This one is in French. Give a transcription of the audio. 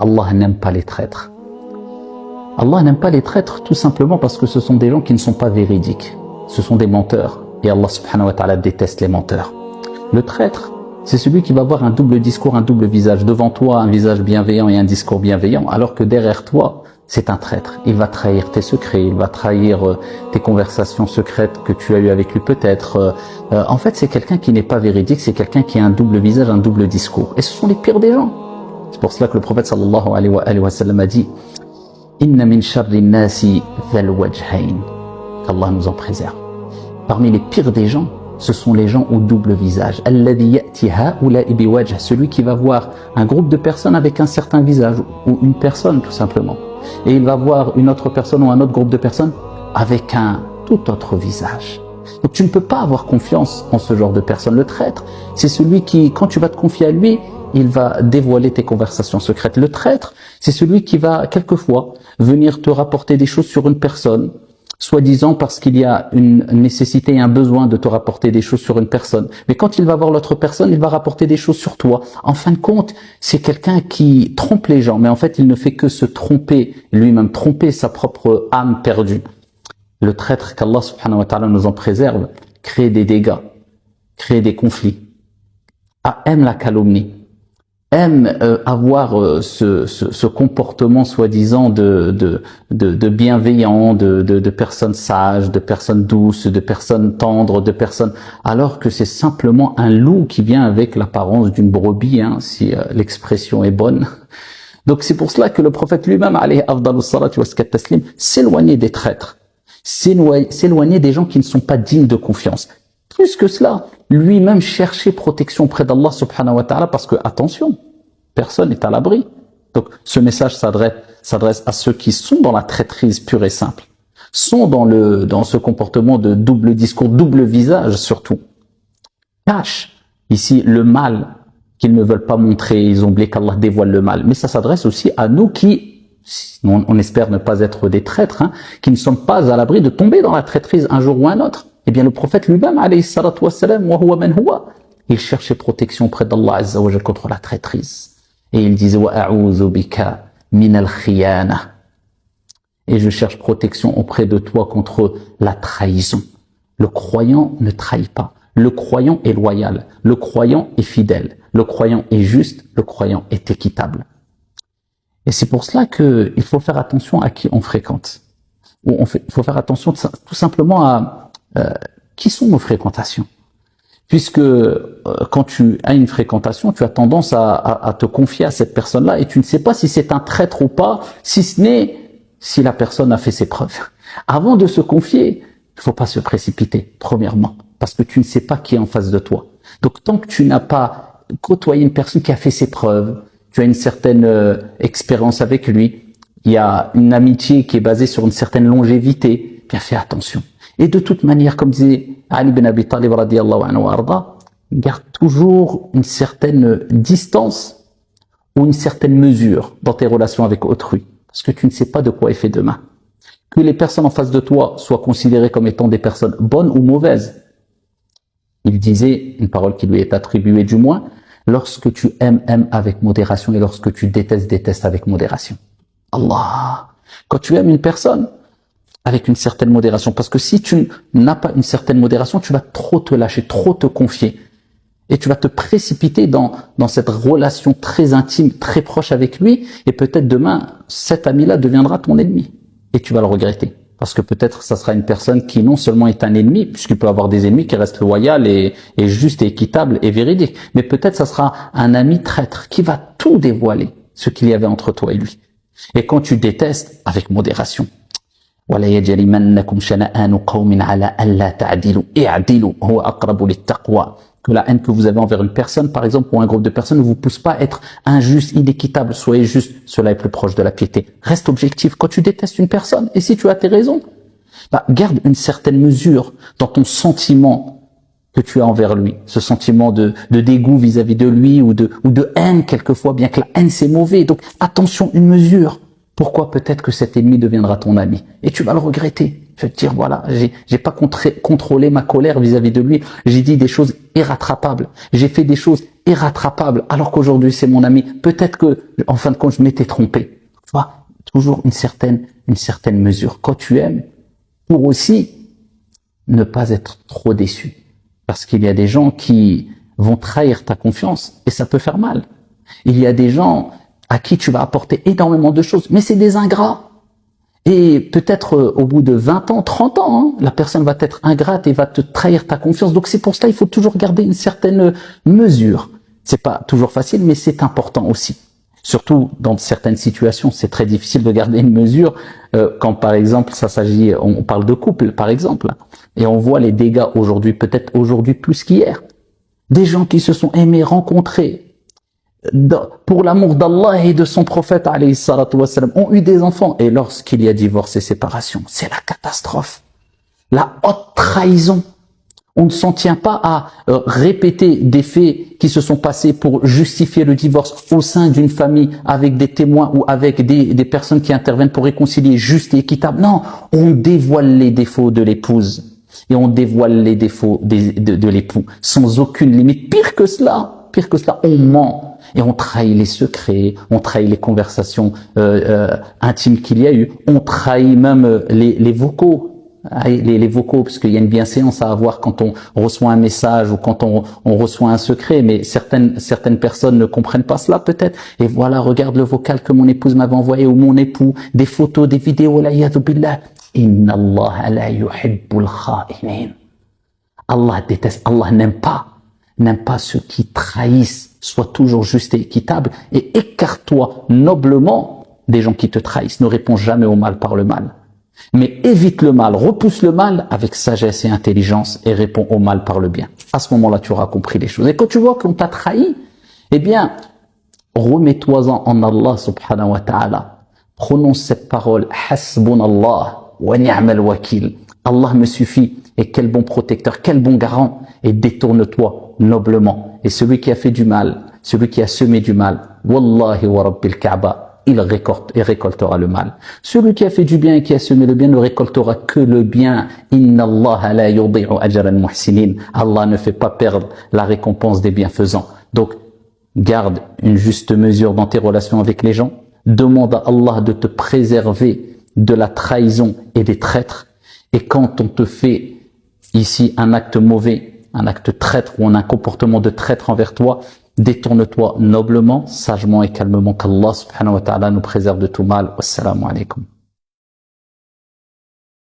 Allah n'aime pas les traîtres. Allah n'aime pas les traîtres tout simplement parce que ce sont des gens qui ne sont pas véridiques. Ce sont des menteurs. Et Allah subhanahu wa ta'ala déteste les menteurs. Le traître, c'est celui qui va avoir un double discours, un double visage. Devant toi, un visage bienveillant et un discours bienveillant, alors que derrière toi, c'est un traître. Il va trahir tes secrets, il va trahir tes conversations secrètes que tu as eues avec lui peut-être. En fait, c'est quelqu'un qui n'est pas véridique, c'est quelqu'un qui a un double visage, un double discours. Et ce sont les pires des gens. C'est pour cela que le prophète sallallahu alayhi wa sallam a dit « Inna min sharri nasi dhal wajhayn » qu'Allah nous en préserve. Parmi les pires des gens, ce sont les gens au double visage. Alladhi ya'ti ha'ula'i biwajh, celui qui va voir un groupe de personnes avec un certain visage, ou une personne tout simplement. Et il va voir une autre personne ou un autre groupe de personnes avec un tout autre visage. Donc tu ne peux pas avoir confiance en ce genre de personne. Le traître, c'est celui qui, quand tu vas te confier à lui, il va dévoiler tes conversations secrètes. Le traître, c'est celui qui va quelquefois venir te rapporter des choses sur une personne, soi-disant parce qu'il y a une nécessité et un besoin de te rapporter des choses sur une personne. Mais quand il va voir l'autre personne, il va rapporter des choses sur toi. En fin de compte, c'est quelqu'un qui trompe les gens, mais en fait, il ne fait que se tromper lui-même, tromper sa propre âme perdue. Le traître, qu'Allah subhanahu wa ta'ala nous en préserve, crée des dégâts, crée des conflits, aime la calomnie, aime avoir ce comportement soi-disant de bienveillant, de personnes sages, de personnes douces, de personnes tendres, de personnes, alors que c'est simplement un loup qui vient avec l'apparence d'une brebis, hein, si l'expression est bonne. Donc c'est pour cela que le prophète lui-même, alayhi afdalus salatu wa taslim, s'éloignait des traîtres, s'éloignait des gens qui ne sont pas dignes de confiance. Plus que cela, lui-même cherchait protection près d'Allah subhanahu wa ta'ala parce que, attention, personne n'est à l'abri. Donc ce message s'adresse à ceux qui sont dans la traîtrise pure et simple, sont dans ce comportement de double discours, double visage surtout. Cachent ici le mal qu'ils ne veulent pas montrer, ils ont oublié qu'Allah dévoile le mal. Mais ça s'adresse aussi à nous qui, on espère ne pas être des traîtres, hein, qui ne sommes pas à l'abri de tomber dans la traîtrise un jour ou un autre. Eh bien, le prophète lui-même, alayhi salatu wassalam, wa huwa man huwa, il cherchait protection près d'Allah azza wa jalla contre la traîtrise. Et il disait, wa a'udhu bika min al-khiyana. Et je cherche protection auprès de toi contre la trahison. Le croyant ne trahit pas. Le croyant est loyal. Le croyant est fidèle. Le croyant est juste. Le croyant est équitable. Et c'est pour cela qu'il faut faire attention à qui on fréquente. Il faut faire attention tout simplement à qui sont nos fréquentations. Puisque quand tu as une fréquentation, tu as tendance à te confier à cette personne-là et tu ne sais pas si c'est un traître ou pas, si ce n'est si la personne a fait ses preuves. Avant de se confier, il ne faut pas se précipiter, premièrement, parce que tu ne sais pas qui est en face de toi. Donc tant que tu n'as pas côtoyé une personne qui a fait ses preuves, tu as une certaine expérience avec lui, il y a une amitié qui est basée sur une certaine longévité, bien fais attention. Et de toute manière, comme disait Ali ibn Abi Talib radiyallahu anhu arda, garde toujours une certaine distance ou une certaine mesure dans tes relations avec autrui, parce que tu ne sais pas de quoi est fait demain. Que les personnes en face de toi soient considérées comme étant des personnes bonnes ou mauvaises. Il disait, une parole qui lui est attribuée du moins, lorsque tu aimes, aime avec modération, et lorsque tu détestes, déteste avec modération. Allah! Quand tu aimes une personne, avec une certaine modération, parce que si tu n'as pas une certaine modération, tu vas trop te lâcher, trop te confier, et tu vas te précipiter dans cette relation très intime, très proche avec lui, et peut-être demain, cet ami-là deviendra ton ennemi, et tu vas le regretter, parce que peut-être ça sera une personne qui non seulement est un ennemi, puisqu'il peut avoir des ennemis qui restent loyaux et justes et équitables et véridiques, mais peut-être ça sera un ami traître qui va tout dévoiler, ce qu'il y avait entre toi et lui. Et quand tu détestes, avec modération, ولا يجرمنكم شنآن قوم على ألا تعدلوا اعدلوا هو أقرب للتقوى. Que la haine que vous avez envers une personne, par exemple, ou un groupe de personnes, ne vous pousse pas à être injuste, inéquitable. Soyez juste, cela est plus proche de la piété. Reste objectif. Quand tu détestes une personne, et si tu as tes raisons, garde une certaine mesure dans ton sentiment que tu as envers lui. Ce sentiment de dégoût vis-à-vis de lui ou de haine quelquefois, bien que la haine c'est mauvais. Donc attention, une mesure. Pourquoi peut-être que cet ennemi deviendra ton ami? Et tu vas le regretter. Tu vas te dire, voilà, j'ai pas contrôlé ma colère vis-à-vis de lui. J'ai dit des choses irrattrapables. J'ai fait des choses irrattrapable, alors qu'aujourd'hui c'est mon ami. Peut-être que, en fin de compte, je m'étais trompé. Tu vois, toujours une certaine mesure. Quand tu aimes, pour aussi ne pas être trop déçu. Parce qu'il y a des gens qui vont trahir ta confiance et ça peut faire mal. Il y a des gens à qui tu vas apporter énormément de choses, mais c'est des ingrats. Et peut-être au bout de 20 ans, 30 ans, hein, la personne va être ingrate et va te trahir ta confiance. Donc c'est pour cela il faut toujours garder une certaine mesure. C'est pas toujours facile, mais c'est important aussi. Surtout dans certaines situations, c'est très difficile de garder une mesure quand par exemple ça s'agit, on parle de couple par exemple, et on voit les dégâts aujourd'hui, peut-être aujourd'hui plus qu'hier. Des gens qui se sont aimés, rencontrés, pour l'amour d'Allah et de son prophète alayhi salatu wassalam, ont eu des enfants, et lorsqu'il y a divorce et séparation, c'est la catastrophe, la haute trahison. On ne s'en tient pas à répéter des faits qui se sont passés pour justifier le divorce au sein d'une famille avec des témoins ou avec des personnes qui interviennent pour réconcilier juste et équitable. Non, on dévoile les défauts de l'épouse et on dévoile les défauts de l'époux sans aucune limite. Pire que cela, on ment et on trahit les secrets, on trahit les conversations intimes qu'il y a eu, on trahit même les vocaux. Les vocaux, parce qu'il y a une bienséance à avoir quand on reçoit un message ou quand on reçoit un secret, mais certaines personnes ne comprennent pas cela peut-être. Et voilà, regarde le vocal que mon épouse m'avait envoyé ou mon époux, des photos, des vidéos, la yadu billah. Inna Allah la yuhibbul kha'inin. Allah déteste, Allah n'aime pas ceux qui trahissent. Sois toujours juste et équitable et écarte-toi noblement des gens qui te trahissent. Ne réponds jamais au mal par le mal. Mais évite le mal, repousse le mal avec sagesse et intelligence et réponds au mal par le bien. À ce moment-là, tu auras compris les choses. Et quand tu vois qu'on t'a trahi, eh bien, remets-toi en Allah subhanahu wa ta'ala. Prononce cette parole, Hasbunallah wa ni'mal wakil. Allah me suffit et quel bon protecteur, quel bon garant. Et détourne-toi noblement. Et celui qui a fait du mal, celui qui a semé du mal, Wallahi wa Rabbil Kaaba, il récoltera le mal. Celui qui a fait du bien et qui a semé le bien ne récoltera que le bien. Inna Allah la yudi'u ajran muhsinin. Allah ne fait pas perdre la récompense des bienfaisants. Donc, garde une juste mesure dans tes relations avec les gens. Demande à Allah de te préserver de la trahison et des traîtres. Et quand on te fait ici un acte mauvais, un acte traître ou un comportement de traître envers toi, détourne-toi noblement, sagement et calmement, qu'Allah subhanahu wa ta'ala nous préserve de tout mal. Wassalamu alaikum.